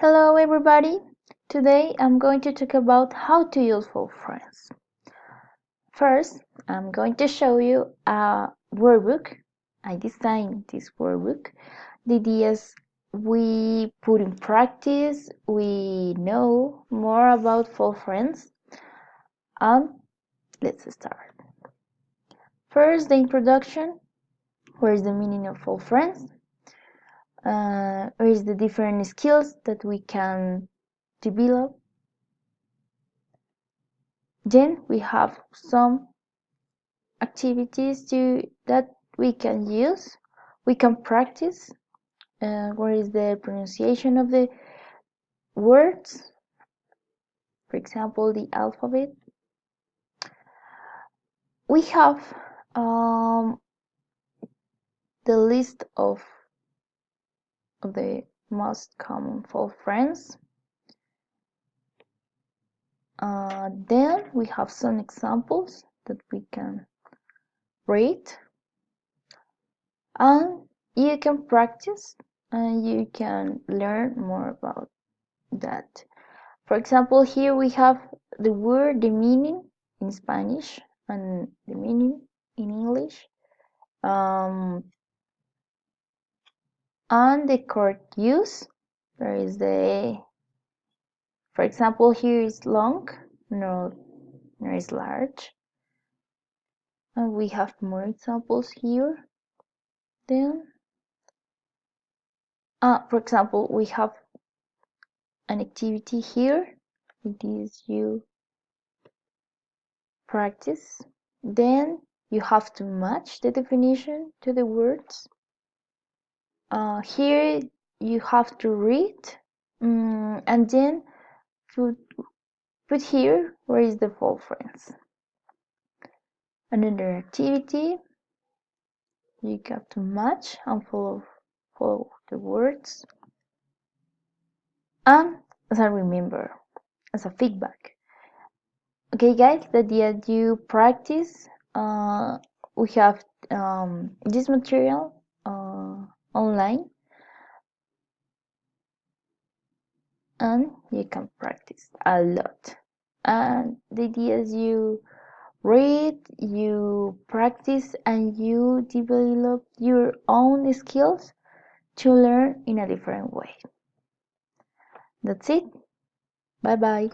Hello everybody! Today I'm going to talk about how to use full friends. First, I'm going to show you a workbook. I designed this workbook. The ideas we put in practice, we know more about full friends. Let's start. First, the introduction. Where is the meaning of full friends? Where is the different skills that we can develop? Then we have some activities that we can use, we can practice. What is the pronunciation of the words? For example, the alphabet. We have the list of the most common full friends. Then we have some examples that we can read, and you can practice and you can learn more about that. For example, here we have the word, the meaning in Spanish and the meaning in English, and the correct use. There is for example, here is long, no, there is large, and we have more examples here. Then, for example, we have an activity here. It is you practice. Then you have to match the definition to the words. Here you have to read, and then put here where is the full friends. Another activity, you got to match and follow the words. And as I remember, as a feedback. Okay guys, the idea you practice, we have this material online, and you can practice a lot. And the idea is you read, you practice, and you develop your own skills to learn in a different way. That's it. Bye bye.